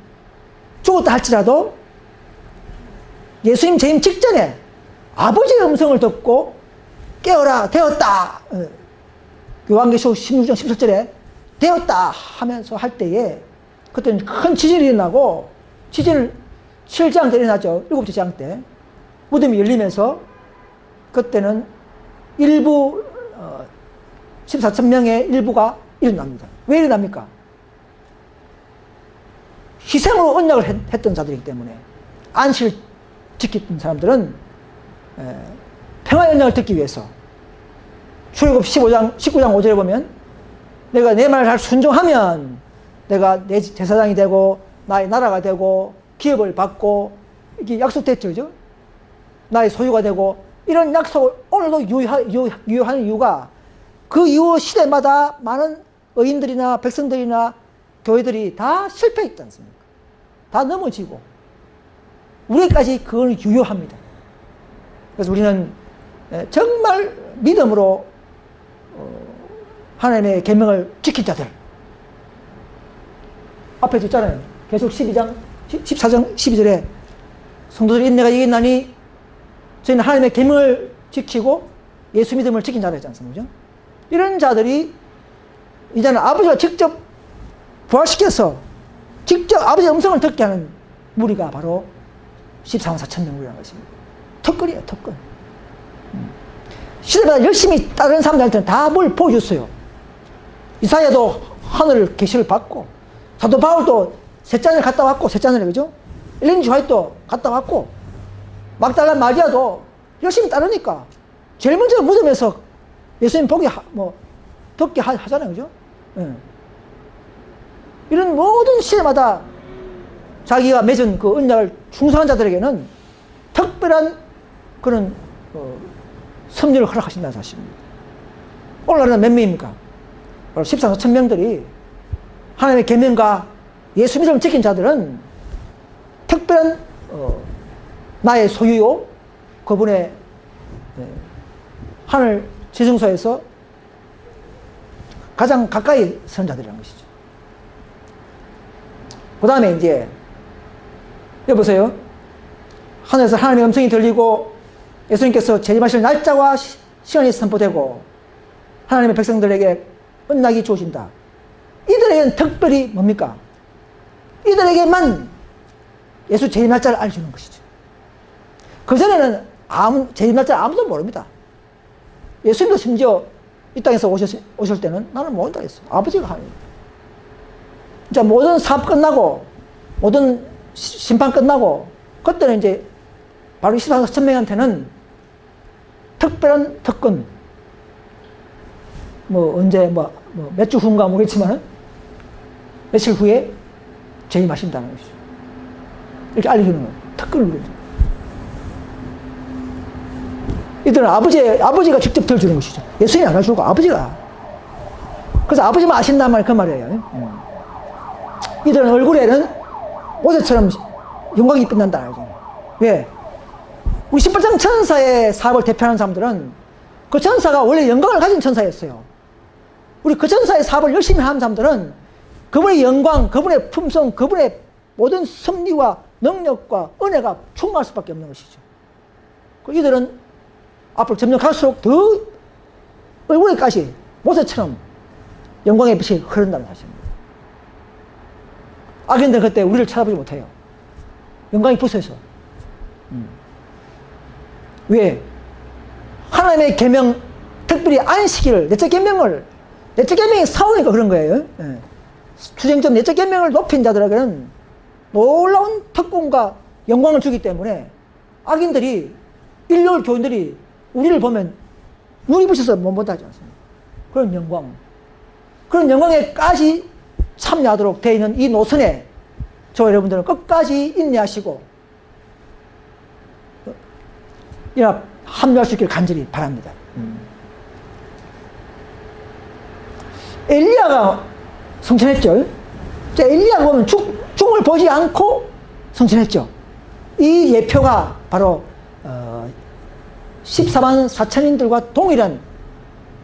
죽었다 할지라도 예수님 재림 직전에 아버지의 음성을 듣고 깨어라, 되었다, 요한계시록 16장 17절에 되었다 하면서 할 때에, 그때는 큰 지진이 일어나고, 지진을 7장 때 일어나죠. 7째 장 때 무덤이 열리면서, 그때는 일부 14천 명의 일부가 일어납니다. 왜 일어납니까? 희생으로 언약을 했던 자들이기 때문에. 안식을 지켰던 사람들은 평화의 언약을 듣기 위해서 출애굽 19장 5절에 보면 내가 내 말을 잘 순종하면 내가 내 제사장이 되고 나의 나라가 되고 기업을 받고 이게 약속됐죠. 그죠? 나의 소유가 되고 이런 약속을 오늘도 유효하는 이유가 그 이후 시대마다 많은 의인들이나 백성들이나 교회들이 다 실패했지 않습니까? 다 넘어지고 우리까지 그걸 유효합니다. 그래서 우리는 정말 믿음으로 하나님의 계명을 지킨 자들 앞에 있잖아요. 계속 14장 12절에 성도들이 인내가 이겼나니 저희는 하나님의 계명을 지키고 예수 믿음을 지킨 자들 있지 않습니까? 이런 자들이 이제는 아버지가 직접 부활시켜서 직접 아버지의 음성을 듣게 하는 무리가 바로 14만 4천 명 무리라는 것입니다. 특권이에요, 특권. 시대마다 열심히 따르는 사람들한테는 다 뭘 보여줬어요. 이사야도 하늘 계시를 받고, 사도 바울도 셋잔을 갔다 왔고, 셋잔을, 그죠? 엘렌 지 화이트도 갔다 왔고, 막달라 마리아도 열심히 따르니까, 제일 먼저 무덤에서 예수님 보기, 듣게 하잖아요, 그죠? 예. 이런 모든 시대마다 자기가 맺은 그 언약을 충성한 자들에게는 특별한 그런, 섭리를 허락하신다는 사실입니다. 오늘날은 몇 명입니까? 바로 14만 4천 명들이 하나님의 계명과 예수 믿음을 지킨 자들은 특별한 나의 소유요 그분의 하늘 지성소에서 가장 가까이 서는 자들이라는 것이죠. 그 다음에 이제 여보세요. 하늘에서 하나님의 음성이 들리고 예수님께서 재림하실 날짜와 시간이 선포되고 하나님의 백성들에게 언약이 주어진다. 이들에게는 특별히 뭡니까? 이들에게만 예수 재림 날짜를 알려주는 것이죠. 그전에는 재림 날짜를 아무도 모릅니다. 예수님도 심지어 이 땅에서 오실 때는 나는 모른다 했어. 아버지가 하는. 자, 모든 사업 끝나고 모든 심판 끝나고 그때는 이제 바로 24만 4천 명한테는 특별한 특권 언제 몇 주 후인가 모르겠지만 며칠 후에 재림하신다는 것이죠. 이렇게 알려주는 거예요. 특권을 누리죠. 이들은 아버지가 직접 들어주는 것이죠. 예수님이 안 해주고 아버지가. 그래서 아버지만 아신단 말이 그 말이에요. 이들은 얼굴에는 모세처럼 영광이 빛난다. 왜? 우리 18장 천사의 사업을 대표하는 사람들은 그 천사가 원래 영광을 가진 천사였어요. 우리 그 천사의 사업을 열심히 하는 사람들은 그분의 영광, 그분의 품성, 그분의 모든 섭리와 능력과 은혜가 충만할 수밖에 없는 것이죠. 이들은 앞으로 점점 갈수록 더 얼굴에까지 모세처럼 영광의 빛이 흐른다는 사실입니다. 악인들은 그때 우리를 쳐다보지 못해요. 영광이 부서서. 왜? 하나님의 계명, 특별히 안식일을, 넷째 계명이 사오니까 그런 거예요. 예. 추정점 넷째 계명을 높인 자들에게는 놀라운 특권과 영광을 주기 때문에 악인들이, 일요일 교인들이 우리를 보면 눈이 부셔서 못 본다지 않습니까? 그런 영광에까지 참여하도록 되어 있는 이 노선에 저 여러분들은 끝까지 인내하시고 합류할 수 있기를 간절히 바랍니다. 엘리야가 성천했죠. 엘리야가 보면 죽음을 보지 않고 성천했죠. 이 예표가 바로 14만 4천인들과 동일한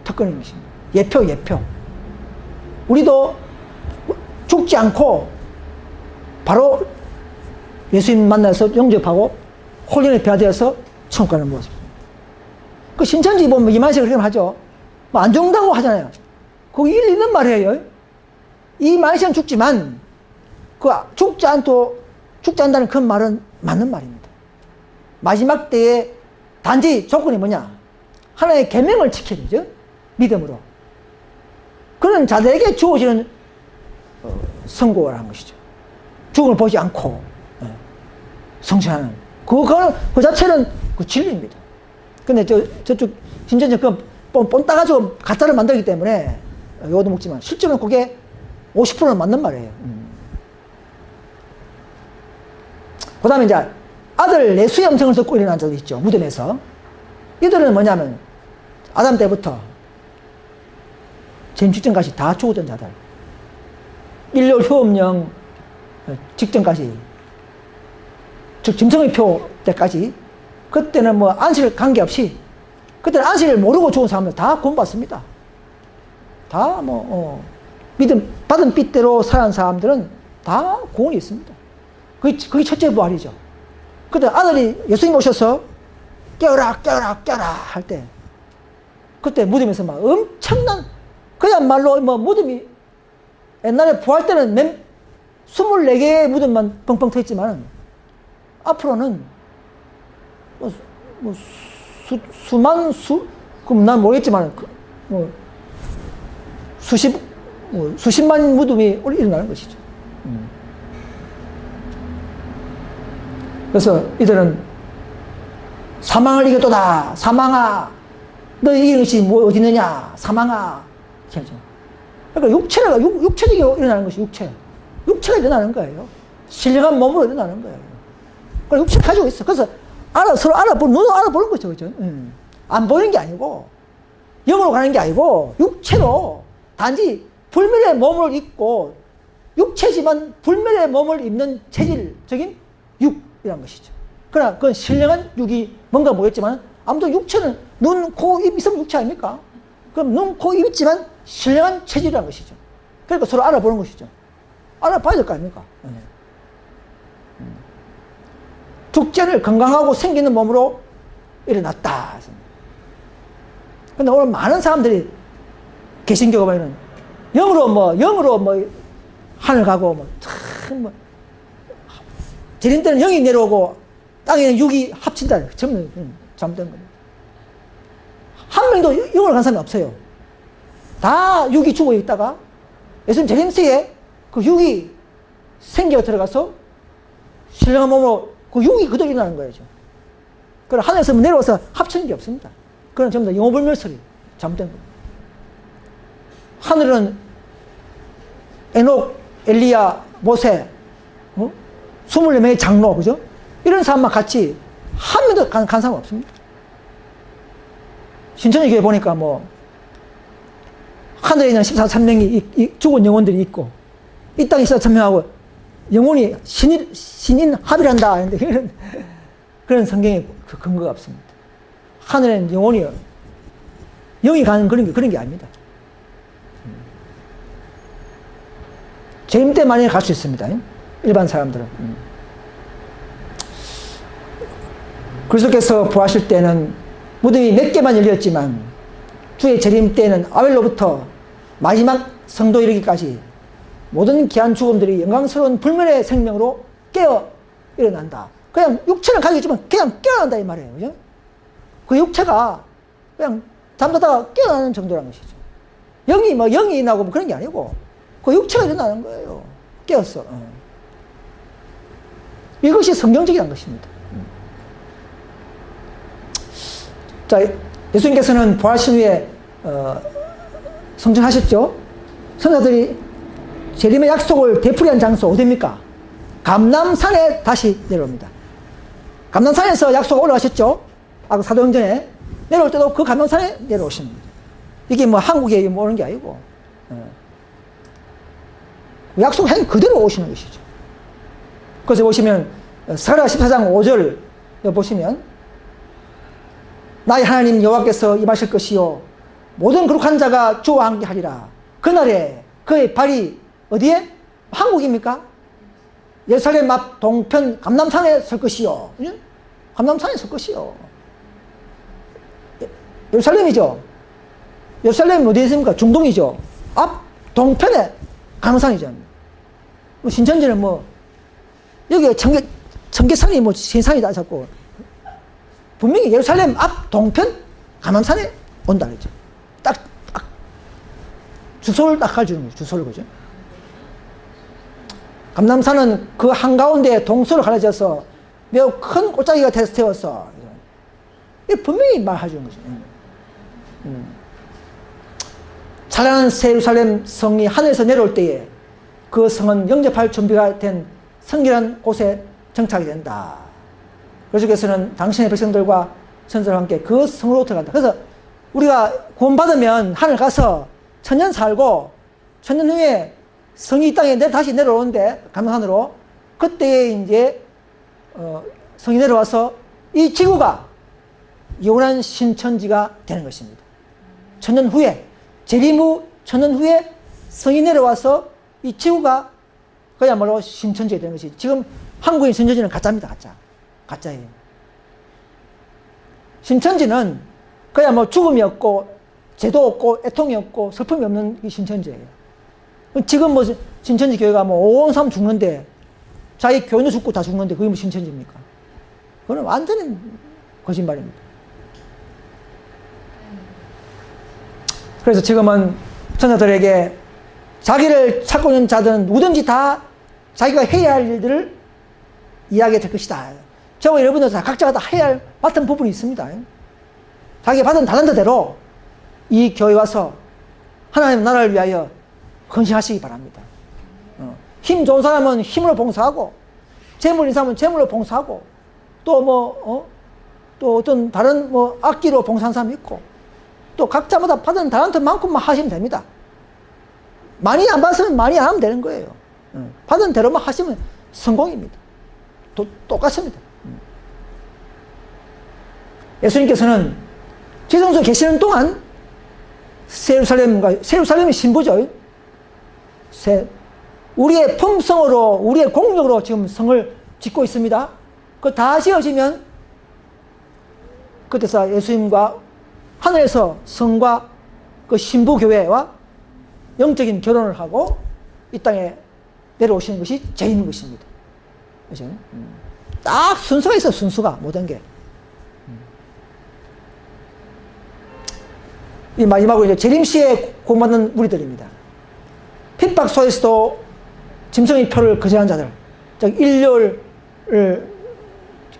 특권인 것입니다. 예표. 우리도 죽지 않고 바로 예수님 만나서 영접하고 홀령의 변화되어서 천국 가는 모습. 그 신천지 보면 이만식 그렇게 하죠. 안 죽는다고 하잖아요. 그거 일리 있는 말이에요. 이 만식은 죽지만 죽지 않다는 그 말은 맞는 말입니다. 마지막 때에 단지 조건이 뭐냐? 하나님의 계명을 지켜야 되죠. 믿음으로. 그런 자들에게 주어지는 선고를 한 것이죠. 죽음을 보지 않고. 성취하는. 그 자체는 그 진리입니다. 근데 저쪽, 진짜 뻔 따가지고 가짜를 만들기 때문에 요것도 먹지만, 실제로는 그게 50%는 맞는 말이에요. 그 다음에 이제 아들 내수의 음성을 듣고 일어난 자도 있죠. 무덤에서. 이들은 뭐냐면, 아담 때부터 잼 직전까지 다 죽었던 자들. 인류 휴업령 직전까지, 즉 짐승의 표 때까지, 그때는 뭐 안식을 관계없이, 그때는 안식을 모르고 죽은 사람들 다 구원받습니다. 다 받은 빚대로 살아난 사람들은 다 구원이 있습니다. 그게 첫째 부활이죠. 그때 아들이 예수님 오셔서 깨어라, 깨어라, 깨어라 할 때, 그때 무덤에서 막 엄청난, 그야말로 무덤이, 옛날에 부활 때는 24개의 무덤만 펑펑 트였지만, 앞으로는 그럼 난 모르겠지만, 수십만 무덤이 일어나는 것이죠. 그래서 이들은 사망을 이겼도다. 사망아, 너 이기는 것이 뭐 어디 있느냐? 사망아. 그러니까 육체적으로 일어나는 것이 육체가 일어나는 거예요. 신령한 몸으로 일어나는 거예요. 그걸 육체를 가지고 있어. 그래서 서로 눈으로 알아보는 거죠. 그죠? 안 보이는 게 아니고, 영으로 가는 게 아니고, 육체로 단지 불멸의 몸을 입고, 육체지만 불멸의 몸을 입는 체질적인 육이라는 것이죠. 그러나 그건 신령한 육이 뭔가 모였지만, 아무튼 육체는 눈, 코, 입 있으면 육체 아닙니까? 그럼 눈, 코, 입 있지만 신령한 체질이라는 것이죠. 그러니까 서로 알아보는 것이죠. 알아봐야 될 거 아닙니까? 죽지 않을 건강하고 생기는 몸으로 일어났다. 근데 오늘 많은 사람들이 개신교가 보면은 영으로 하늘 가고 재림 때는 영이 내려오고 땅에는 육이 합친다. 전부 잘못된 거예요. 한 명도 영으로 간 사람이 없어요. 다 육이 죽어 있다가 예수님 재림세에 그 육이 생기가 들어가서 신령한 몸으로 그 육이 그대로 일어나는 거죠. 그럼 하늘에서 내려와서 합치는 게 없습니다. 그건 전부 다 영어불멸설이 잘못된 거예요. 하늘은 에녹, 엘리야, 모세, 24명의 장로, 그죠? 이런 사람만 같이 한 명도 간 사람 없습니다. 신천지 교회 보니까 하늘에 있는 14천명이 죽은 영혼들이 있고, 이 땅에 14천명하고 영혼이 신인 합이란다 하는데, 그런 성경에 그 근거가 없습니다. 하늘에는 영이 가는 그런 게 아닙니다. 재림 때만에 갈 수 있습니다. 일반 사람들은. 그리스도께서 부하실 때는 무덤이 몇 개만 열렸지만, 주의 재림 때는 아벨로부터 마지막 성도 이르기까지 모든 귀한 죽음들이 영광스러운 불멸의 생명으로 깨어 일어난다. 그냥 육체는 가겠지만 그냥 깨어난다 이 말이에요. 그죠? 그 육체가 그냥 잠자다가 깨어나는 정도라는 것이죠. 영이 나고 그런 게 아니고 그 육체가 일어나는 거예요. 깨었어. 이것이 성경적이라는 것입니다. 자, 예수님께서는 부활신 후에 성천하셨죠? 선자들이 재림의 약속을 되풀이한 장소 어디입니까? 감람산에 다시 내려옵니다. 감람산에서 약속 올라가셨죠? 아까 사도행전에 내려올 때도 그 감람산에 내려오십니다. 이게 한국에 오는 게 아니고 약속한 그대로 오시는 것이죠. 그래서 보시면 스가랴 14장 5절 보시면 나의 하나님 여호와께서 임하실 것이요 모든 거룩한 자가 주와 함께 하리라. 그날에 그의 발이 어디에? 한국입니까? 예루살렘 앞 동편 감람산에 설 것이요. 감람산에 설 것이요. 예루살렘이죠. 예루살렘이 어디에 있습니까? 중동이죠. 앞 동편에 감람산이죠. 신천지는 여기 청계산이 신산이다 자꾸. 분명히 예루살렘 앞 동편 감람산에 온다 그랬죠. 딱 주소를 딱 가르쳐주는 거죠. 주소를 그죠. 감람산은 그 한가운데 동서로 갈라져서 매우 큰 골짜기가 세웠어. 이게 분명히 말해주는 거죠. 찬란한 예루살렘 성이 하늘에서 내려올 때에 그 성은 영접할 준비가 된 성결한 곳에 정착이 된다. 그래서 당신의 백성들과 선들과 함께 그 성으로 들어간다. 그래서 우리가 구원받으면 하늘 가서 천년 살고 천년 후에 성이 이 땅에 다시 내려오는데 감난산으로 그때에 이제 성이 내려와서 이 지구가 영원한 신천지가 되는 것입니다. 천년 후에 재림 후 천년 후에 성이 내려와서 이 지구가 그야말로 신천지가 되는 것이 지금 한국의 신천지는 가짜입니다. 가짜예요. 신천지는 그야말로 죽음이 없고 죄도 없고 애통이 없고 슬픔이 없는 이 신천지예요. 지금 뭐 신천지 교회가 뭐 5원 사람 죽는데 자기 교인도 죽고 다 죽는데 그게 뭐 신천지입니까? 그건 완전히 거짓말입니다. 그래서 지금은 전자들에게 자기를 찾고 있는 자들은 누구든지 다 자기가 해야 할 일들을 이야기해 될 것이다. 저와 여러분들 다 각자가 다 해야 할 맡은 부분이 있습니다. 자기가 받은 달란트대로 이 교회에 와서 하나님 나라를 위하여 헌신하시기 바랍니다. 힘 좋은 사람은 힘으로 봉사하고 재물 있는 사람은 재물로 봉사하고 또 또 어떤 다른 악기로 봉사하는 사람이 있고 또 각자마다 받은 달란트만큼만 하시면 됩니다. 많이 안 받으면 많이 안 하면 되는 거예요. 받은 대로만 하시면 성공입니다. 똑같습니다. 예수님께서는 지성소에 계시는 동안 예루살렘이 신부죠. 우리의 품성으로 우리의 공력으로 지금 성을 짓고 있습니다. 그 다 지어지면 그때서 예수님과 하늘에서 성과 그 신부교회와 영적인 결혼을 하고 이 땅에 내려오시는 것이 죄인 것입니다. 그렇죠? 딱 순서가 있어요. 순서가 모든 게. 이 마지막으로 이제 재림시에 구원받는 우리들입니다. 핍박 속에서도 짐승의 표를 거절한 자들, 즉 인류를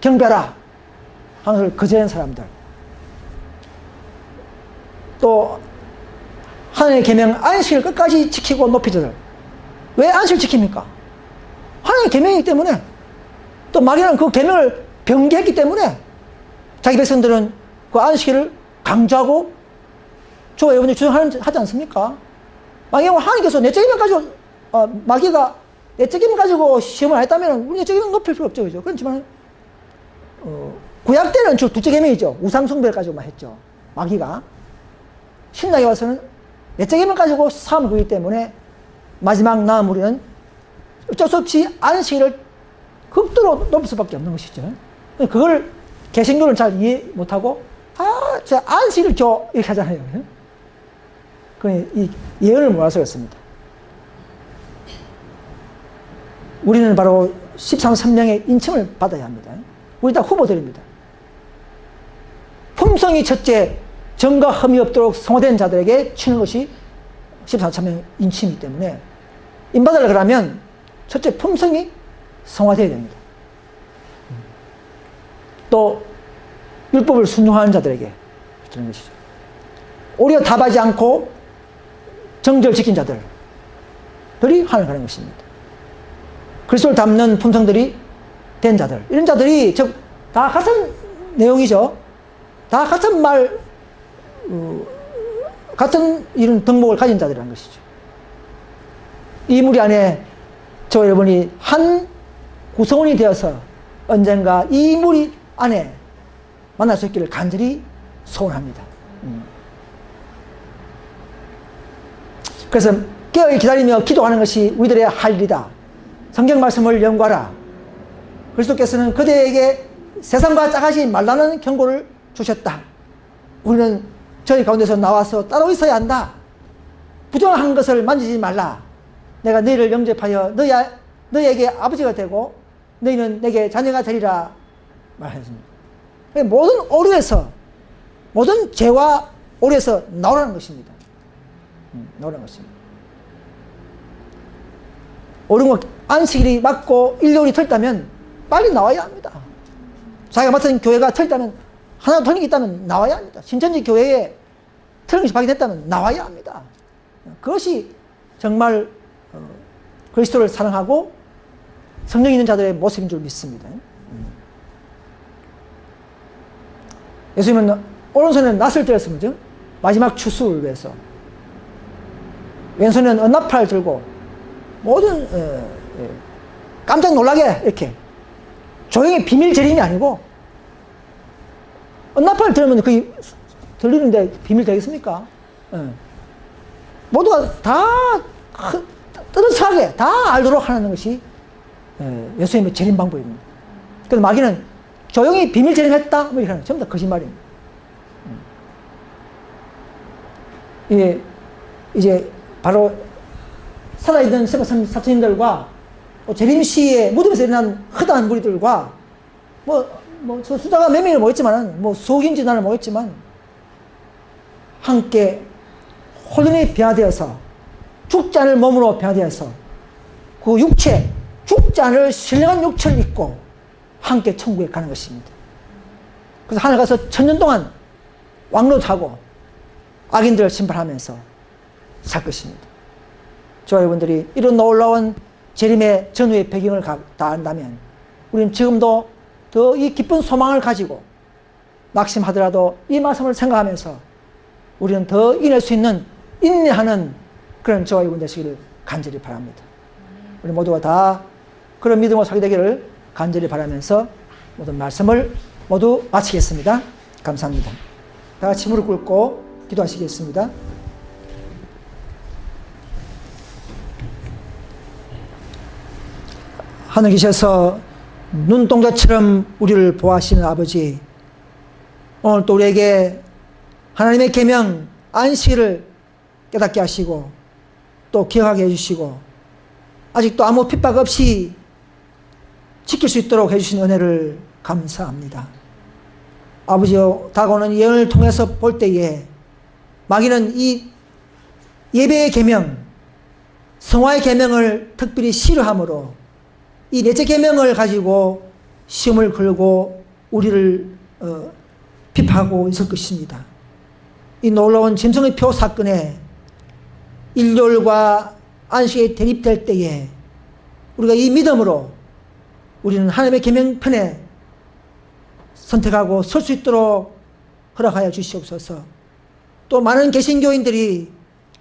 경배하라 하는 것을 거절한 사람들, 또 하나님의 계명 안식을 끝까지 지키고 높인 자들. 왜 안식을 지킵니까? 하나님의 계명이기 때문에, 또 마귀는 그 계명을 변개했기 때문에 자기 백성들은 그 안식일을 강조하고 저와 여러분이 주장하지 않습니까? 마귀가 하나님께서 내적 계명 가지고 마귀가 내적 계명 가지고 시험을 했다면 우리 내적 계명 높일 필요 없죠, 그죠? 그렇지만 구약 때는 주로 둘째 계명이죠. 우상 숭배를 가지고만 했죠. 마귀가 신약에 와서는 내적 계명 가지고 싸움을 구기 때문에 마지막 남은 우리는 어쩔 수 없이 안식일을 극도로 높일 수밖에 없는 것이죠. 그걸 개신교는 잘 이해 못하고 저 안식일 이렇게 하잖아요. 이 예언을 몰라서 그렇습니다. 우리는 바로 13선명의 인침을 받아야 합니다. 우리 다 후보들입니다. 품성이 첫째, 정과 흠이 없도록 성화된 자들에게 치는 것이 13선명 인침이기 때문에 인받으려고 하면 첫째 품성이 성화되어야 됩니다. 또 율법을 순종하는 자들에게 주는 것이죠. 오히려 답하지 않고 정절 지킨 자들이 하늘 가는 것입니다. 그리스도를 담는 품성들이 된 자들, 이런 자들이 즉 다 같은 내용이죠. 다 같은 같은 이런 덕목을 가진 자들이라는 것이죠. 이 무리 안에 저와 여러분이 한 구성원이 되어서 언젠가 이 무리 안에 만날 수 있기를 간절히 소원합니다. 그래서 깨어 기다리며 기도하는 것이 우리들의 할 일이다. 성경 말씀을 연구하라. 그리스도께서는 그대에게 세상과 짝하지 말라는 경고를 주셨다. 우리는 저희 가운데서 나와서 따로 있어야 한다. 부정한 것을 만지지 말라. 내가 너희를 영접하여 너희에게 아버지가 되고 너희는 내게 자녀가 되리라 말했습니다. 모든 오류에서, 모든 죄와 오류에서 나오라는 것입니다. 나오라는 것입니다. 옳은 것, 안식일이 맞고 일요일이 틀다면 빨리 나와야 합니다. 자기가 맡은 교회가 틀렸다면, 하나 틀린 게 있다면 나와야 합니다. 신천지 교회에 틀린 것이 발견됐다면 나와야 합니다. 그것이 정말 그리스도를 사랑하고 성령 있는 자들의 모습인 줄 믿습니다. 예수님은 오른손에는 낫을 들었습니다. 마지막 추수를 위해서. 왼손에는 언나팔을 들고 모든 깜짝 놀라게 이렇게 조용히 비밀 재림이 아니고, 언나팔을 들으면 그게 들리는데 비밀 되겠습니까? 모두가 다 뜨뜻하게 다 알도록 하는 것이 예수님의 재림 방법입니다. 그래서 마귀는 조용히 비밀 재림했다 뭐 이렇게 하는 전부 다 거짓말입니다. 이제 바로 살아있는 사천인들과 재림시에 무덤에서 일어난 허다한 무리들과 숫자가 몇 명이 모였지만은 수억인지 나는 모였지만 함께 혼연히 변화되어서 죽지 않을 몸으로 변화되어서 그 육체, 죽지 않을 신령한 육체를 입고 함께 천국에 가는 것입니다. 그래서 하늘 가서 천년 동안 왕노하고 악인들을 심판하면서 살 것입니다. 저와 여러분들이 이런 놀라운 재림의 전후의 배경을 다 안다면 우리는 지금도 더 이 기쁜 소망을 가지고 낙심하더라도 이 말씀을 생각하면서 우리는 더 인할 수 있는 인내하는 그런 저와 여러분 되시기를 간절히 바랍니다. 우리 모두가 다 그런 믿음으로 살게 되기를 간절히 바라면서 모든 말씀을 모두 마치겠습니다. 감사합니다. 다 같이 무릎 꿇고 기도하시겠습니다. 하늘 계셔서 눈동자처럼 우리를 보호하시는 아버지, 오늘 또 우리에게 하나님의 계명 안식일을 깨닫게 하시고 또 기억하게 해주시고 아직도 아무 핍박 없이 지킬 수 있도록 해주신 은혜를 감사합니다. 아버지여, 다가오는 예언을 통해서 볼 때에 마귀는 이 예배의 계명, 성화의 계명을 특별히 싫어하므로 이 넷째 계명을 가지고 시험을 걸고 우리를 비판하고 있을 것입니다. 이 놀라운 짐승의 표 사건에 일요일과 안식에 대립될 때에 우리가 이 믿음으로 우리는 하나님의 계명편에 선택하고 설 수 있도록 허락하여 주시옵소서. 또 많은 개신교인들이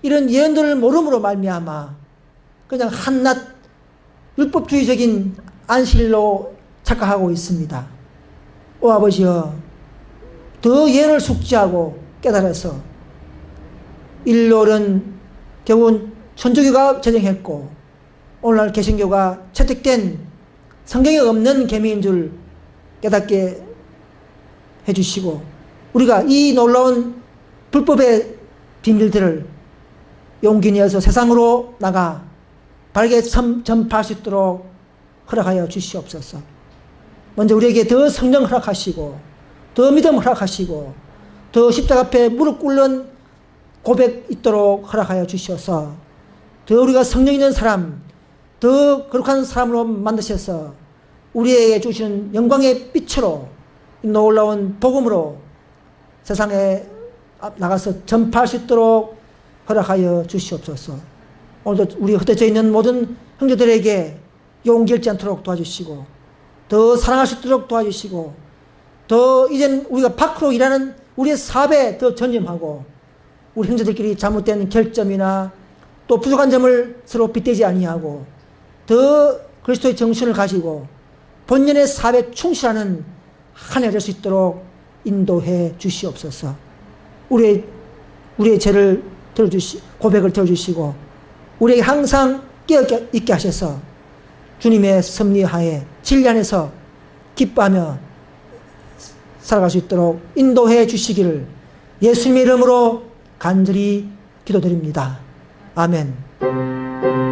이런 예언들을 모름으로 말미암아 그냥 한낱 율법주의적인 안식일로 착각하고 있습니다. 오 아버지여, 더 예언을 숙지하고 깨달아서 일요일은 결국은 천주교가 제정했고 오늘날 개신교가 채택된 성경에 없는 계명인 줄 깨닫게 해주시고 우리가 이 놀라운 불법의 비밀들을 용기 내어서 세상으로 나가 바르게 전파할 수 있도록 허락하여 주시옵소서. 먼저 우리에게 더 성령 허락하시고 더 믿음 허락하시고 더 십자가 앞에 무릎 꿇는 고백 있도록 허락하여 주셔서 더 우리가 성령 있는 사람, 더 거룩한 사람으로 만드셔서 우리에게 주시는 영광의 빛으로 놀라운 복음으로 세상에 나가서 전파할 수 있도록 허락하여 주시옵소서. 오늘도 우리 흩어져 있는 모든 형제들에게 용기 잃지 않도록 도와주시고 더 사랑할 수 있도록 도와주시고 더 이젠 우리가 밖으로 일하는 우리의 사업에 더 전념하고 우리 형제들끼리 잘못된 결점이나 또 부족한 점을 서로 빗대지 아니하고 더 그리스도의 정신을 가지고 본연의 사업에 충실하는 한 해가 될 수 있도록 인도해 주시옵소서. 우리의 죄를 고백을 들어주시고 우리에게 항상 깨어있게 하셔서 주님의 섭리하에 진리 안에서 기뻐하며 살아갈 수 있도록 인도해 주시기를 예수님의 이름으로 간절히 기도드립니다. 아멘.